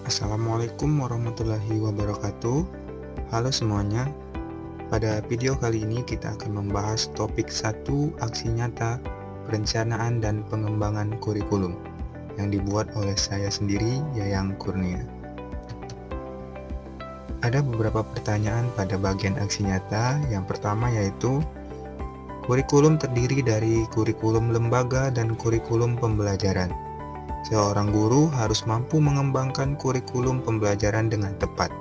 Assalamualaikum warahmatullahi wabarakatuh. Halo semuanya. Pada video kali ini kita akan membahas topik 1 aksi nyata perencanaan dan pengembangan kurikulum yang dibuat oleh saya sendiri, Yayang Kurnia. Ada beberapa pertanyaan pada bagian aksi nyata. Yang pertama yaitu kurikulum terdiri dari kurikulum lembaga dan kurikulum pembelajaran. Seorang guru harus mampu mengembangkan kurikulum pembelajaran dengan tepat.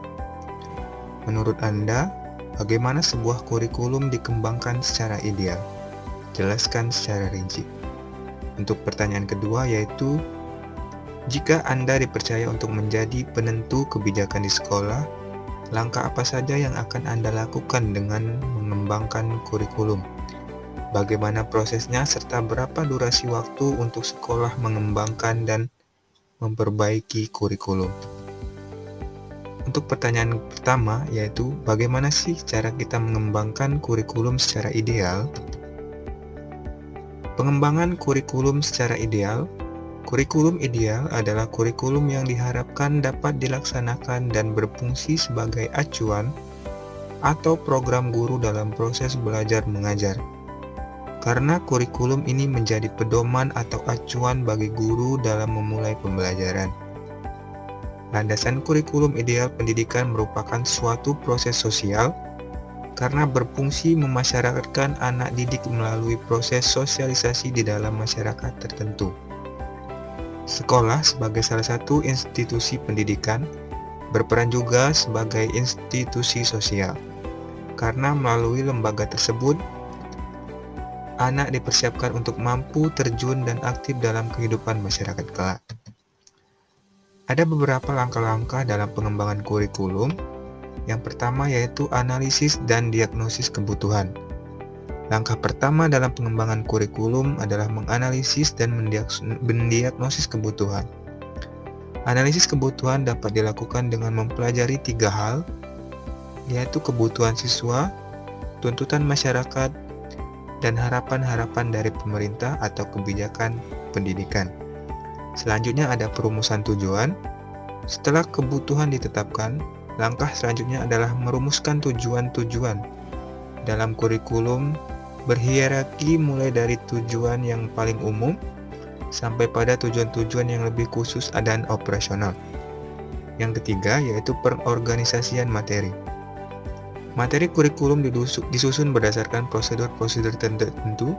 Menurut Anda, bagaimana sebuah kurikulum dikembangkan secara ideal? Jelaskan secara rinci. Untuk pertanyaan kedua yaitu, jika Anda dipercaya untuk menjadi penentu kebijakan di sekolah, langkah apa saja yang akan Anda lakukan dengan mengembangkan kurikulum? Bagaimana prosesnya serta berapa durasi waktu untuk sekolah mengembangkan dan memperbaiki kurikulum? Untuk pertanyaan pertama yaitu bagaimana sih cara kita mengembangkan kurikulum secara ideal? Pengembangan kurikulum secara ideal. Kurikulum ideal adalah kurikulum yang diharapkan dapat dilaksanakan dan berfungsi sebagai acuan atau program guru dalam proses belajar mengajar. Karena kurikulum ini menjadi pedoman atau acuan bagi guru dalam memulai pembelajaran. Landasan kurikulum ideal pendidikan merupakan suatu proses sosial karena berfungsi memasyarakatkan anak didik melalui proses sosialisasi di dalam masyarakat tertentu. Sekolah sebagai salah satu institusi pendidikan berperan juga sebagai institusi sosial karena melalui lembaga tersebut anak dipersiapkan untuk mampu terjun dan aktif dalam kehidupan masyarakat kelak. Ada beberapa langkah-langkah dalam pengembangan kurikulum. Yang pertama yaitu analisis dan diagnosis kebutuhan. Langkah pertama dalam pengembangan kurikulum adalah menganalisis dan mendiagnosis kebutuhan. Analisis kebutuhan dapat dilakukan dengan mempelajari 3 hal, yaitu kebutuhan siswa, tuntutan masyarakat, dan harapan-harapan dari pemerintah atau kebijakan pendidikan. Selanjutnya ada perumusan tujuan. Setelah kebutuhan ditetapkan, langkah selanjutnya adalah merumuskan tujuan-tujuan. Dalam kurikulum berhierarki mulai dari tujuan yang paling umum sampai pada tujuan-tujuan yang lebih khusus dan operasional. Yang ketiga yaitu pengorganisasian materi. Materi kurikulum disusun berdasarkan prosedur-prosedur tertentu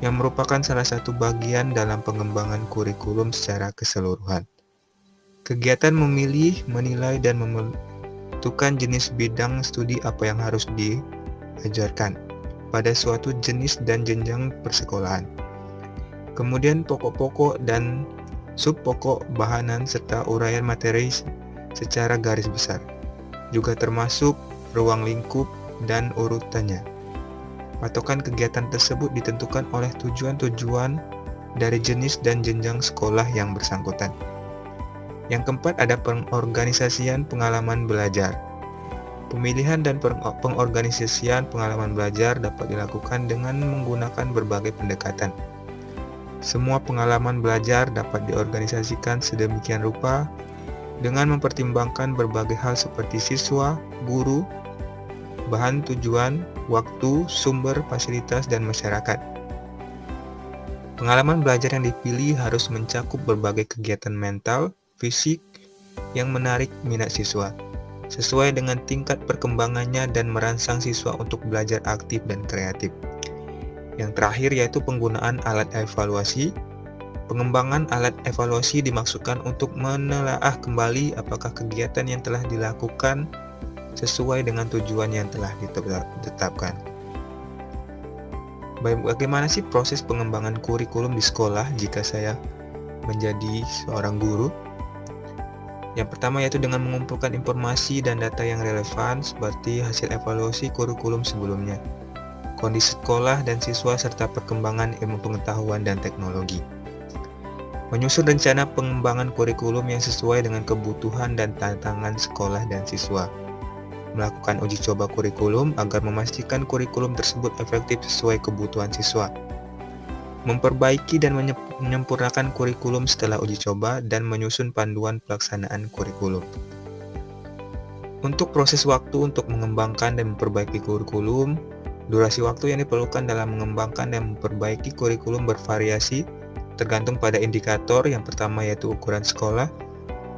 yang merupakan salah satu bagian dalam pengembangan kurikulum secara keseluruhan. Kegiatan memilih, menilai, dan menentukan jenis bidang studi apa yang harus diajarkan pada suatu jenis dan jenjang persekolahan. Kemudian pokok-pokok dan sub-pokok bahanan serta uraian materi secara garis besar. Juga termasuk ruang lingkup dan urutannya. Patokan kegiatan tersebut ditentukan oleh tujuan-tujuan dari jenis dan jenjang sekolah yang bersangkutan. Yang keempat ada pengorganisasian pengalaman belajar. Pemilihan dan pengorganisasian pengalaman belajar dapat dilakukan dengan menggunakan berbagai pendekatan. Semua pengalaman belajar dapat diorganisasikan sedemikian rupa dengan mempertimbangkan berbagai hal seperti siswa, guru, bahan tujuan, waktu, sumber, fasilitas, dan masyarakat. Pengalaman belajar yang dipilih harus mencakup berbagai kegiatan mental, fisik, yang menarik minat siswa, sesuai dengan tingkat perkembangannya dan merangsang siswa untuk belajar aktif dan kreatif. Yang terakhir yaitu penggunaan alat evaluasi. Pengembangan alat evaluasi dimaksudkan untuk menelaah kembali apakah kegiatan yang telah dilakukan sesuai dengan tujuan yang telah ditetapkan. Bagaimana sih proses pengembangan kurikulum di sekolah jika saya menjadi seorang guru? Yang pertama yaitu dengan mengumpulkan informasi dan data yang relevan seperti hasil evaluasi kurikulum sebelumnya, kondisi sekolah dan siswa serta perkembangan ilmu pengetahuan dan teknologi. Menyusun rencana pengembangan kurikulum yang sesuai dengan kebutuhan dan tantangan sekolah dan siswa. Melakukan uji coba kurikulum agar memastikan kurikulum tersebut efektif sesuai kebutuhan siswa. memperbaiki dan menyempurnakan kurikulum setelah uji coba, dan menyusun panduan pelaksanaan kurikulum. Untuk proses waktu untuk mengembangkan dan memperbaiki kurikulum, durasi waktu yang diperlukan dalam mengembangkan dan memperbaiki kurikulum bervariasi tergantung pada indikator. Yang pertama yaitu ukuran sekolah,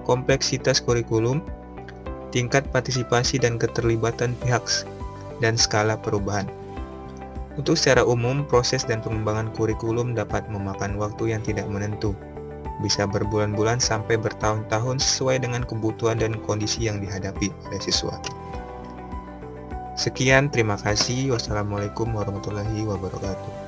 kompleksitas kurikulum, tingkat partisipasi dan keterlibatan pihak, dan skala perubahan. Untuk secara umum, proses dan pengembangan kurikulum dapat memakan waktu yang tidak menentu, bisa berbulan-bulan sampai bertahun-tahun sesuai dengan kebutuhan dan kondisi yang dihadapi oleh siswa. Sekian, terima kasih. Wassalamualaikum warahmatullahi wabarakatuh.